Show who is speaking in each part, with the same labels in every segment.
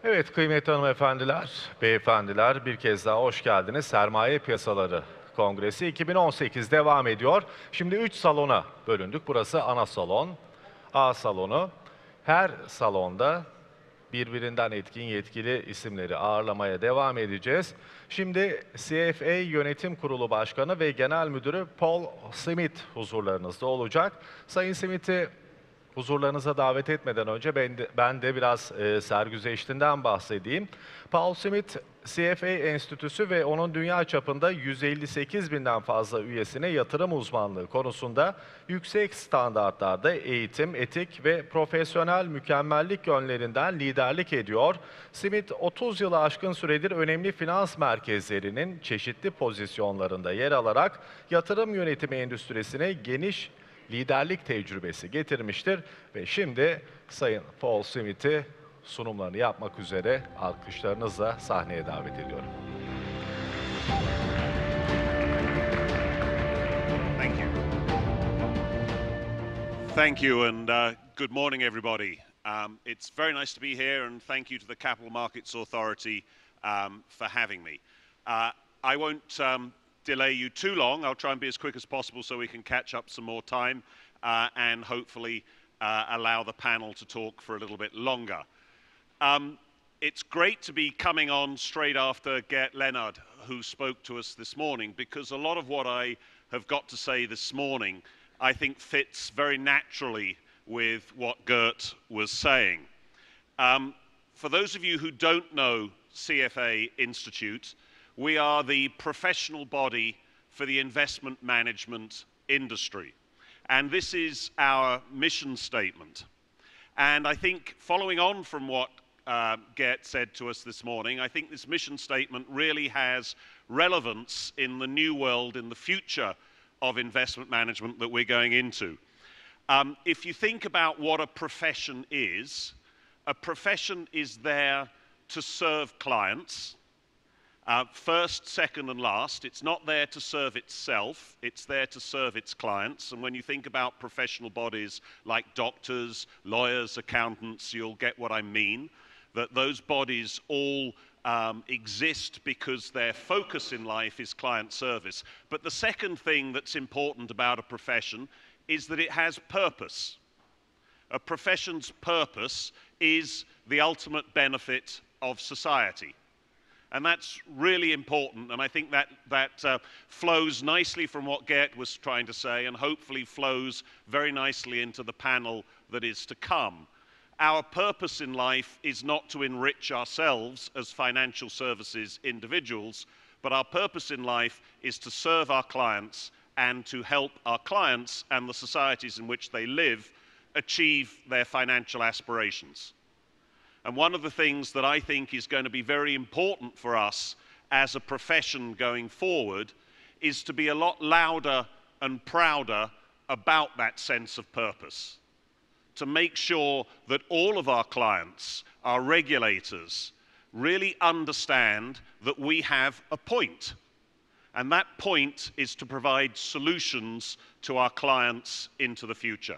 Speaker 1: Evet kıymetli hanımefendiler, beyefendiler bir kez daha hoş geldiniz. Sermaye Piyasaları Kongresi 2018 devam ediyor. Şimdi 3 salona bölündük. Burası ana salon, A salonu. Her salonda birbirinden etkin yetkili isimleri ağırlamaya devam edeceğiz. Şimdi CFA Yönetim Kurulu Başkanı ve Genel Müdürü Paul Smith huzurlarınızda olacak. Sayın Smith'i huzurlarınıza davet etmeden önce ben de biraz sergüzeştinden bahsedeyim. Paul Smith, CFA Enstitüsü ve onun dünya çapında 158 binden fazla üyesine yatırım uzmanlığı konusunda yüksek standartlarda eğitim, etik ve profesyonel mükemmellik yönlerinden liderlik ediyor. Smith 30 yılı aşkın süredir önemli finans merkezlerinin çeşitli pozisyonlarında yer alarak yatırım yönetimi endüstrisine geniş liderlik tecrübesi getirmiştir ve şimdi Sayın Paul Smith'i sunumlarını yapmak üzere alkışlarınızla sahneye davet ediyorum.
Speaker 2: Thank you. Thank you, and good morning, everybody. It's very nice to be here, and thank you to the Capital Markets Authority for having me. I won't delay you too long. I'll try and be as quick as possible so we can catch up some more time and hopefully allow the panel to talk for a little bit longer. It's great to be coming on straight after Gert Leonard, who spoke to us this morning, because a lot of what I have got to say this morning, I think fits very naturally with what Gert was saying. For those of you who don't know CFA Institute, we are the professional body for the investment management industry. And this is our mission statement. And I think following on from what Gert said to us this morning, I think this mission statement really has relevance in the new world, in the future of investment management that we're going into. If you think about what a profession is there to serve clients. First, second, and last. It's not there to serve itself, it's there to serve its clients. And when you think about professional bodies like doctors, lawyers, accountants, you'll get what I mean, that those bodies all exist because their focus in life is client service. But the second thing that's important about a profession is that it has purpose. A profession's purpose is the ultimate benefit of society. And that's really important, and I think that flows nicely from what Gert was trying to say, and hopefully flows very nicely into the panel that is to come. Our purpose in life is not to enrich ourselves as financial services individuals, but our purpose in life is to serve our clients and to help our clients and the societies in which they live achieve their financial aspirations. And one of the things that I think is going to be very important for us as a profession going forward is to be a lot louder and prouder about that sense of purpose. To make sure that all of our clients, our regulators, really understand that we have a point. And that point is to provide solutions to our clients into the future.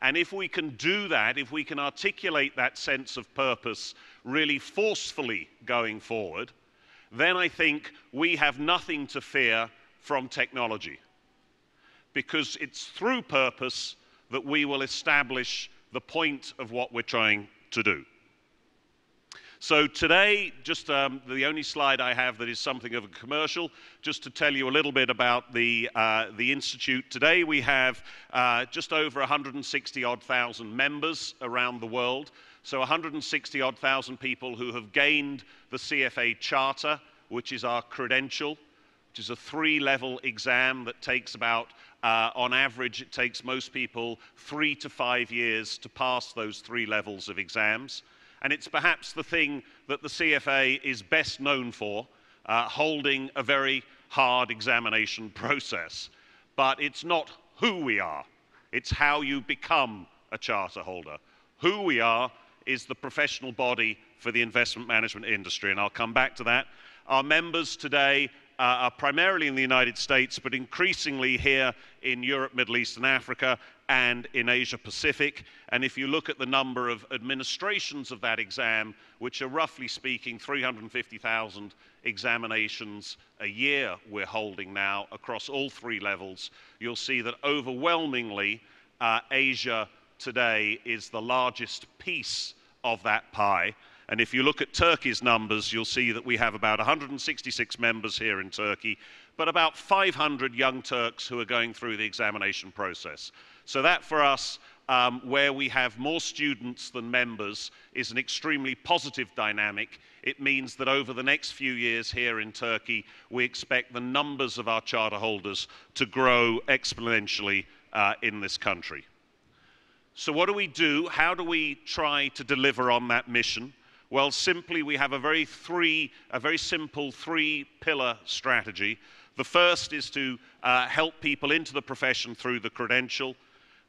Speaker 2: And if we can do that, if we can articulate that sense of purpose really forcefully going forward, then I think we have nothing to fear from technology. Because it's through purpose that we will establish the point of what we're trying to do. So today, just the only slide I have that is something of a commercial, just to tell you a little bit about the Institute. Today we have just over 160-odd thousand members around the world. So 160-odd thousand people who have gained the CFA Charter, which is our credential, which is a 3-level exam that takes about, on average, it takes most people 3 to 5 years to pass those 3 levels of exams. And it's perhaps the thing that the CFA is best known for, holding a very hard examination process. But it's not who we are, it's how you become a charter holder. Who we are is the professional body for the investment management industry, and I'll come back to that. Our members today are primarily in the United States, but increasingly here in Europe, Middle East, and Africa, and in Asia Pacific. And if you look at the number of administrations of that exam, which are roughly speaking 350,000 examinations a year we're holding now across all three levels, you'll see that overwhelmingly Asia today is the largest piece of that pie. And if you look at Turkey's numbers, you'll see that we have about 166 members here in Turkey, but about 500 young Turks who are going through the examination process. So that for us, where we have more students than members, is an extremely positive dynamic. It means that over the next few years here in Turkey, we expect the numbers of our charter holders to grow exponentially in this country. So what do we do? How do we try to deliver on that mission? Well, simply we have a very simple three-pillar strategy. The first is to help people into the profession through the credential.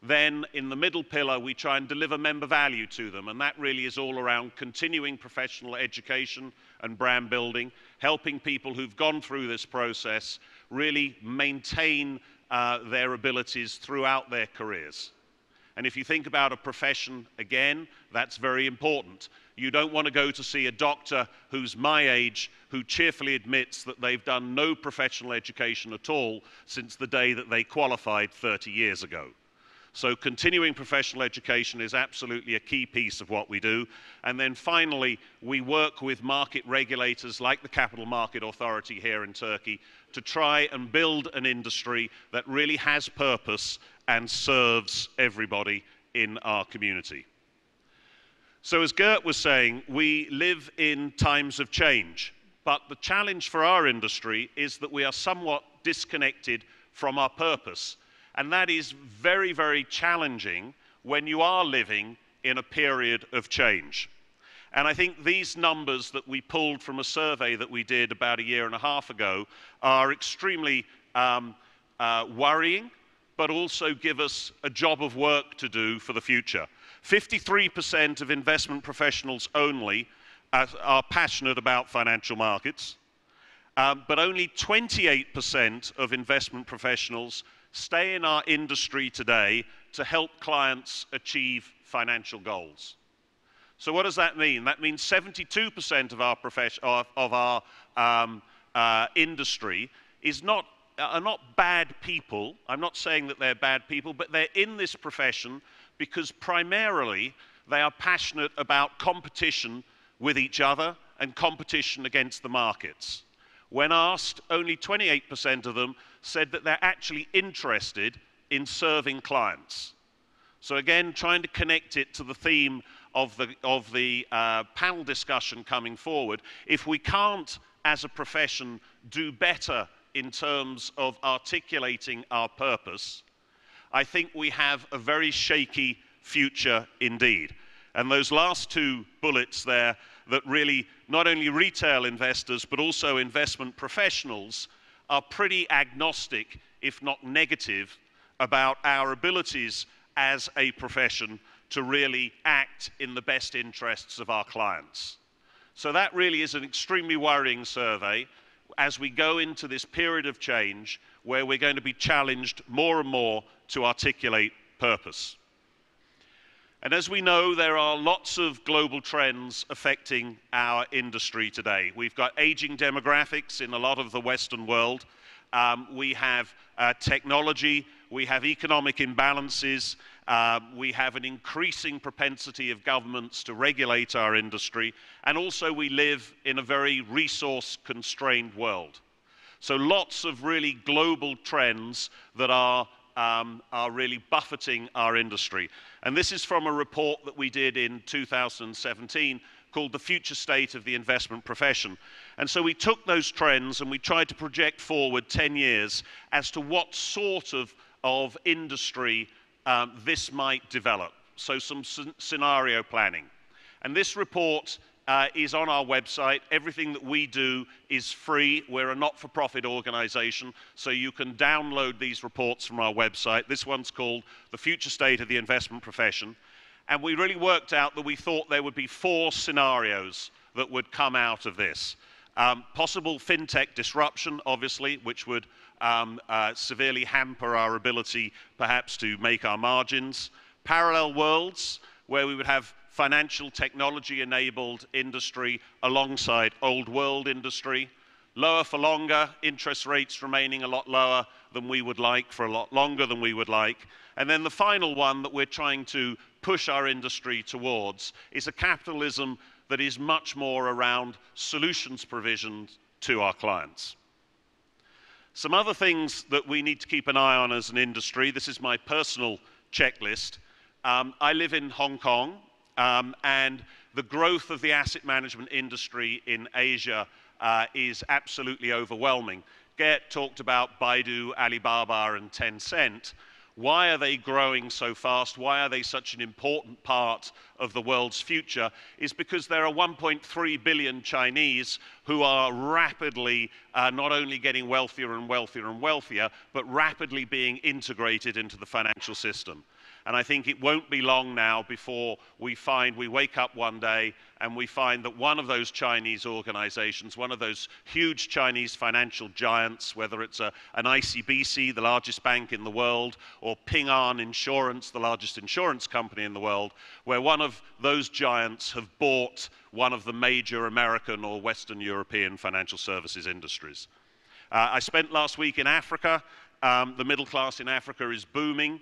Speaker 2: Then in the middle pillar, we try and deliver member value to them, and that really is all around continuing professional education and brand building, helping people who've gone through this process really maintain their abilities throughout their careers. And if you think about a profession, again, that's very important. You don't want to go to see a doctor who's my age, who cheerfully admits that they've done no professional education at all since the day that they qualified 30 years ago. So continuing professional education is absolutely a key piece of what we do. And then finally, we work with market regulators like the Capital Market Authority here in Turkey to try and build an industry that really has purpose and serves everybody in our community. So as Gert was saying, we live in times of change, but the challenge for our industry is that we are somewhat disconnected from our purpose. And that is very, very challenging when you are living in a period of change. And I think these numbers that we pulled from a survey that we did about a year and a half ago are extremely worrying, but also give us a job of work to do for the future. 53% of investment professionals only are passionate about financial markets, but only 28% of investment professionals stay in our industry today to help clients achieve financial goals. So what does that mean? That means 72% of our industry are not bad people. I'm not saying that they're bad people, but they're in this profession because primarily they are passionate about competition with each other and competition against the markets. When asked, only 28% of them said that they're actually interested in serving clients. So again, trying to connect it to the theme of the panel discussion coming forward, if we can't, as a profession, do better in terms of articulating our purpose, I think we have a very shaky future indeed. And those last two bullets there, that really not only retail investors but also investment professionals are pretty agnostic, if not negative, about our abilities as a profession to really act in the best interests of our clients. So that really is an extremely worrying survey as we go into this period of change where we're going to be challenged more and more to articulate purpose. And as we know, there are lots of global trends affecting our industry today. We've got aging demographics in a lot of the Western world. We have technology, we have economic imbalances, we have an increasing propensity of governments to regulate our industry, and also we live in a very resource-constrained world. So lots of really global trends that are really buffeting our industry. And this is from a report that we did in 2017 called The Future State of the Investment Profession. And so we took those trends and we tried to project forward 10 years as to what sort of industry this might develop. So some scenario planning. And this report is on our website. Everything that we do is free. We're a not-for-profit organization, so you can download these reports from our website. This one's called The Future State of the Investment Profession. And we really worked out that we thought there would be 4 scenarios that would come out of this. Possible fintech disruption, obviously, which would severely hamper our ability perhaps to make our margins. Parallel worlds, where we would have financial technology-enabled industry alongside old world industry. Lower for longer, interest rates remaining a lot lower than we would like, for a lot longer than we would like. And then the final one that we're trying to push our industry towards is a capitalism that is much more around solutions provision to our clients. Some other things that we need to keep an eye on as an industry, this is my personal checklist. I live in Hong Kong, and the growth of the asset management industry in Asia is absolutely overwhelming. Gert talked about Baidu, Alibaba, and Tencent. Why are they growing so fast? Why are they such an important part of the world's future? Is because there are 1.3 billion Chinese who are rapidly not only getting wealthier and wealthier and wealthier, but rapidly being integrated into the financial system. And I think it won't be long now before we wake up one day and we find that one of those Chinese organizations, one of those huge Chinese financial giants, whether it's an ICBC, the largest bank in the world, or Ping An Insurance, the largest insurance company in the world, where one of those giants have bought one of the major American or Western European financial services industries. I spent last week in Africa. The middle class in Africa is booming.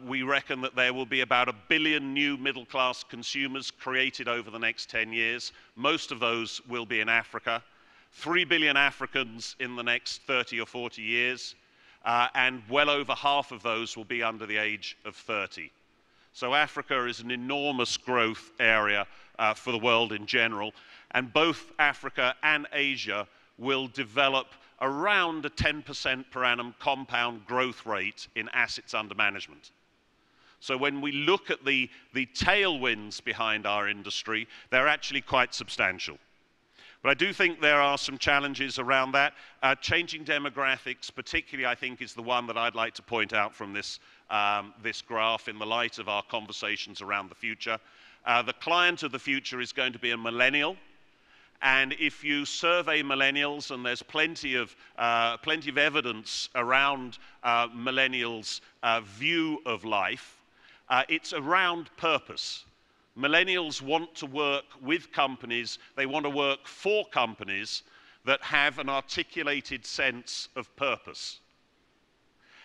Speaker 2: We reckon that there will be about 1 billion new middle-class consumers created over the next 10 years. Most of those will be in Africa. 3 billion Africans in the next 30 or 40 years, and well over half of those will be under the age of 30. So Africa is an enormous growth area for the world in general, and both Africa and Asia will develop around a 10% per annum compound growth rate in assets under management. So when we look at the tailwinds behind our industry, they're actually quite substantial. But I do think there are some challenges around that. Changing demographics, particularly, I think, is the one that I'd like to point out from this graph in the light of our conversations around the future. The client of the future is going to be a millennial. And if you survey millennials, and there's plenty of evidence around millennials' view of life, it's around purpose. Millennials want to work with companies, they want to work for companies that have an articulated sense of purpose.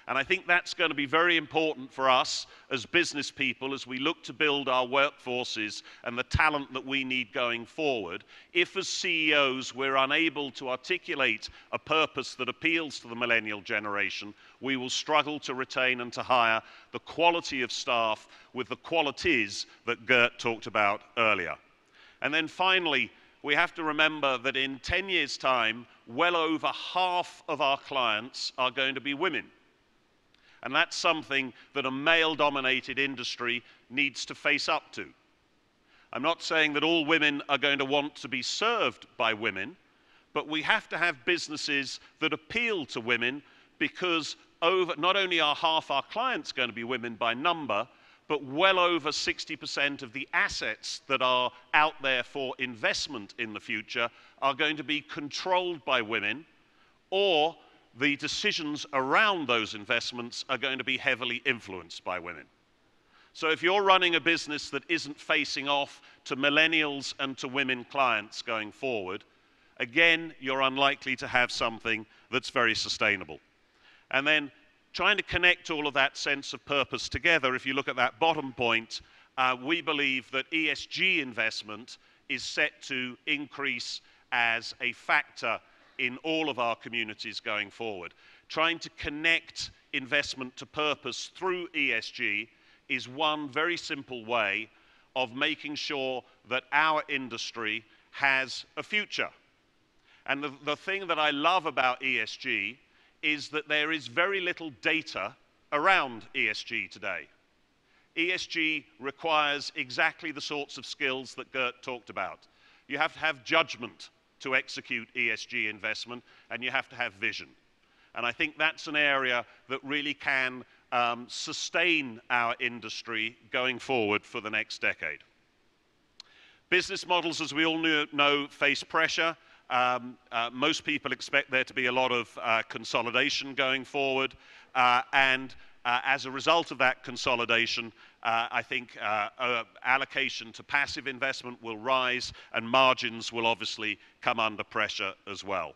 Speaker 2: And I think that's going to be very important for us as business people as we look to build our workforces and the talent that we need going forward. If as CEOs we're unable to articulate a purpose that appeals to the millennial generation, we will struggle to retain and to hire the quality of staff with the qualities that Gert talked about earlier. And then finally, we have to remember that in 10 years' time, well over half of our clients are going to be women. And that's something that a male-dominated industry needs to face up to. I'm not saying that all women are going to want to be served by women, but we have to have businesses that appeal to women because not only are half our clients going to be women by number, but well over 60% of the assets that are out there for investment in the future are going to be controlled by women, or the decisions around those investments are going to be heavily influenced by women. So if you're running a business that isn't facing off to millennials and to women clients going forward, again, you're unlikely to have something that's very sustainable. And then trying to connect all of that sense of purpose together, if you look at that bottom point, we believe that ESG investment is set to increase as a factor in all of our communities going forward. Trying to connect investment to purpose through ESG is one very simple way of making sure that our industry has a future. And the thing that I love about ESG is that there is very little data around ESG today. ESG requires exactly the sorts of skills that Gert talked about. You have to have judgment to execute ESG investment, and you have to have vision. And I think that's an area that really can sustain our industry going forward for the next decade. Business models, as we all know, face pressure. Most people expect there to be a lot of consolidation going forward, and as a result of that consolidation, I think allocation to passive investment will rise and margins will obviously come under pressure as well.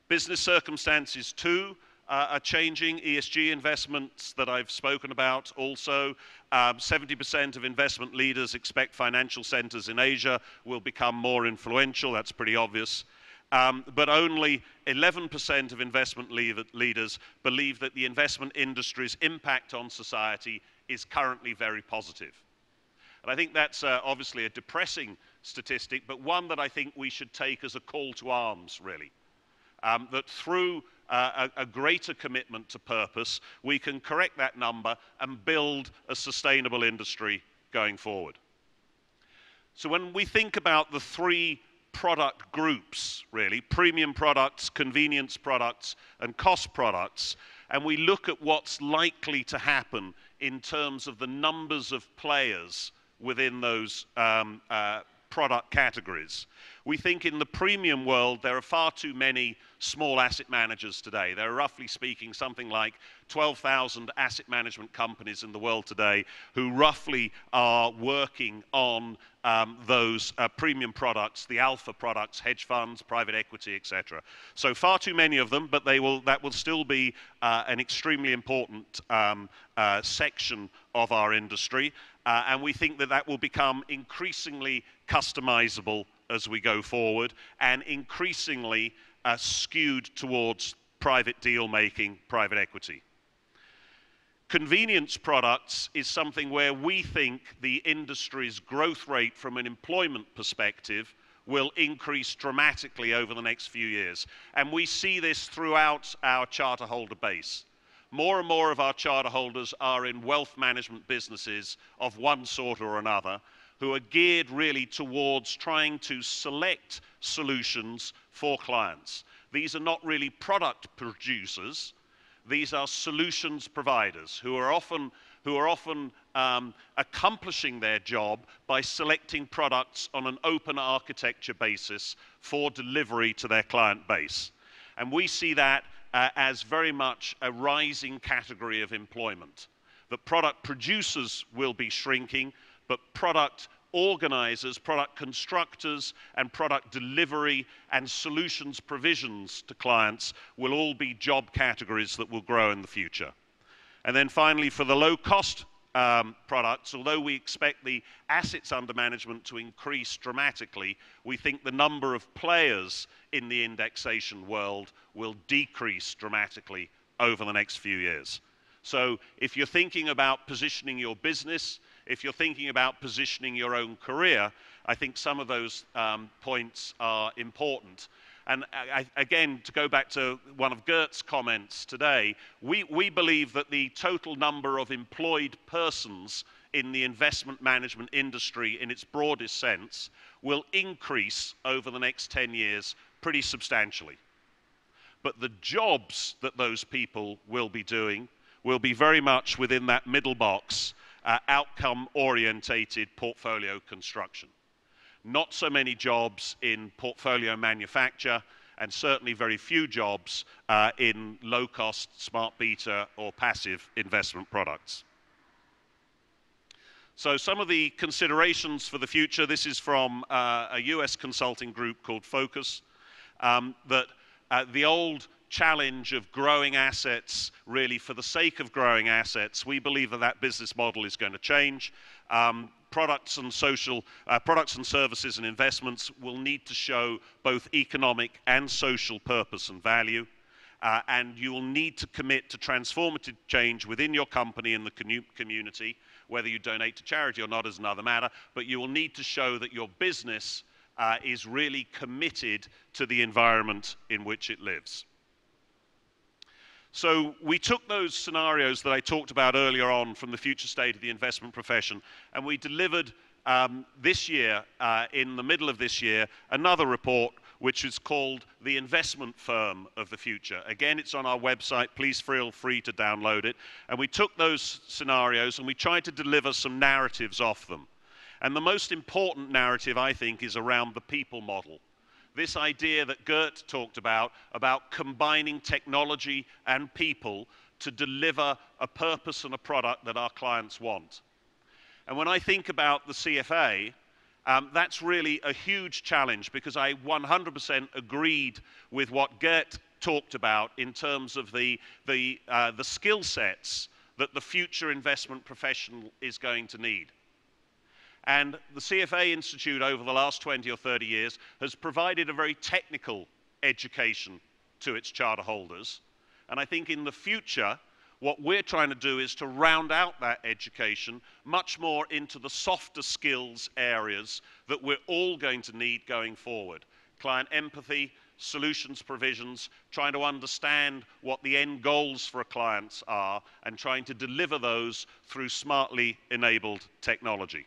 Speaker 2: Business circumstances too are changing. ESG investments that I've spoken about also. 70% of investment leaders expect financial centers in Asia will become more influential. That's pretty obvious. But only 11% of investment leaders believe that the investment industry's impact on society is currently very positive. And I think that's obviously a depressing statistic, but one that I think we should take as a call to arms, really. That through a greater commitment to purpose, we can correct that number and build a sustainable industry going forward. So when we think about the three product groups, really, premium products, convenience products, and cost products, and we look at what's likely to happen in terms of the numbers of players within those product categories. We think in the premium world there are far too many small asset managers today. There are, roughly speaking, something like 12,000 asset management companies in the world today who roughly are working on those premium products, the alpha products, hedge funds, private equity, etc. So far too many of them, but that will still be an extremely important section of our industry. And we think that will become increasingly customizable as we go forward and increasingly skewed towards private deal making, private equity. Convenience products is something where we think the industry's growth rate from an employment perspective will increase dramatically over the next few years. And we see this throughout our charter holder base. More and more of our charter holders are in wealth management businesses of one sort or another, who are geared really towards trying to select solutions for clients. These are not really product producers. These are solutions providers who are often accomplishing their job by selecting products on an open architecture basis for delivery to their client base. And we see that as very much a rising category of employment. That product producers will be shrinking, but product organizers, product constructors, and product delivery and solutions provisions to clients will all be job categories that will grow in the future. And then finally, for the low-cost products, although we expect the assets under management to increase dramatically, we think the number of players in the indexation world will decrease dramatically over the next few years. So if you're thinking about positioning your business, if you're thinking about positioning your own career, I think some of those points are important. And again, to go back to one of Gert's comments today, we believe that the total number of employed persons in the investment management industry in its broadest sense will increase over the next 10 years pretty substantially. But the jobs that those people will be doing will be very much within that middle box, outcome-orientated portfolio construction. Not so many jobs in portfolio manufacture, and certainly very few jobs in low-cost, smart beta, or passive investment products. So some of the considerations for the future, this is from a US consulting group called Focus, that the old challenge of growing assets, really for the sake of growing assets, we believe that that business model is going to change. Products and services and investments will need to show both economic and social purpose and value. And you will need to commit to transformative change within your company and the community. Whether you donate to charity or not is another matter, but you will need to show that your business is really committed to the environment in which it lives. So we took those scenarios that I talked about earlier on from the future state of the investment profession, and we delivered this year, in the middle of this year, another report which is called The Investment Firm of the Future. Again, it's on our website. Please feel free to download it. And we took those scenarios and we tried to deliver some narratives off them. And the most important narrative, I think, is around the people model. this idea that Gert talked about combining technology and people to deliver a purpose and a product that our clients want. And when I think about the CFA, that's really a huge challenge, because I 100% agreed with what Gert talked about in terms of the skill sets that the future investment professional is going to need. And the CFA Institute over the last 20 or 30 years has provided a very technical education to its charter holders. And I think in the future, what we're trying to do is to round out that education much more into the softer skills areas that we're all going to need going forward. Client empathy, solutions provisions, trying to understand what the end goals for clients are, and trying to deliver those through smartly enabled technology.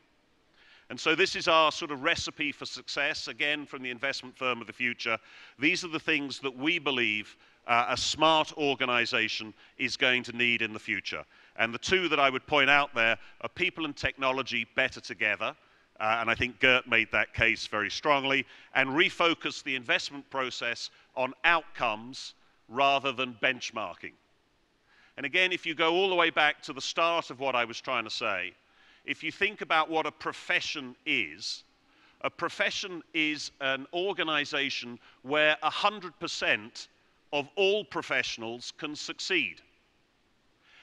Speaker 2: And so this is our sort of recipe for success, again, from the investment firm of the future. These are the things that we believe a smart organization is going to need in the future. And the two that I would point out there are people and technology better together. And I think Gert made that case very strongly, and refocus the investment process on outcomes rather than benchmarking. And again, if you go all the way back to the start of what I was trying to say, if you think about what a profession is an organization where 100% of all professionals can succeed.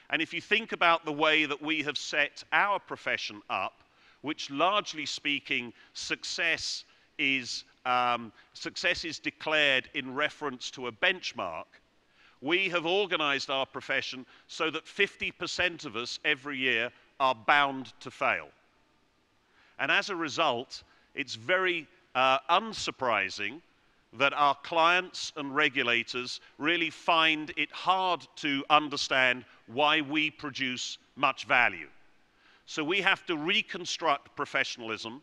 Speaker 2: And if you think about the way that we have set our profession up, which largely speaking, success is declared in reference to a benchmark, we have organized our profession so that 50% of us every year are bound to fail. And as a result, it's very unsurprising that our clients and regulators really find it hard to understand why we produce much value. So we have to reconstruct professionalism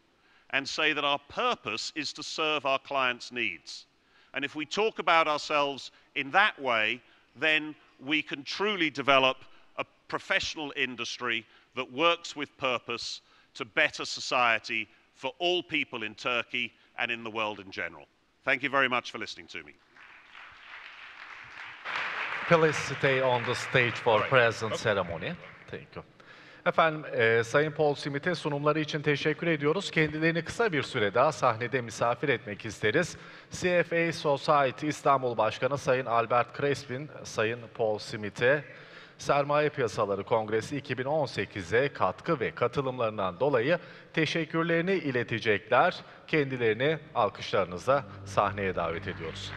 Speaker 2: and say that our purpose is to serve our clients' needs. And if we talk about ourselves in that way, then we can truly develop a professional industry that works with purpose to better society for all people in Turkey and in the world in general. Thank you very much for listening to me.
Speaker 1: Please stay on the stage for present ceremony. Thank you. Efendim, Sayın Paul Smith'e sunumları için teşekkür ediyoruz. Kendilerini kısa bir süre daha sahnede misafir etmek isteriz. CFA Society İstanbul Başkanı Sayın Albert Crespin, Sayın Paul Smith'e Sermaye Piyasaları Kongresi 2018'e katkı ve katılımlarından dolayı teşekkürlerini iletecekler. Kendilerini alkışlarınızla sahneye davet ediyoruz.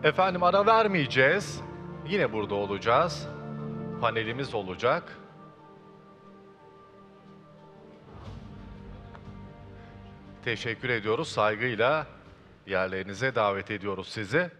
Speaker 1: Efendim, ara vermeyeceğiz. Yine burada olacağız. Panelimiz olacak. Teşekkür ediyoruz. Saygıyla yerlerinize davet ediyoruz sizi.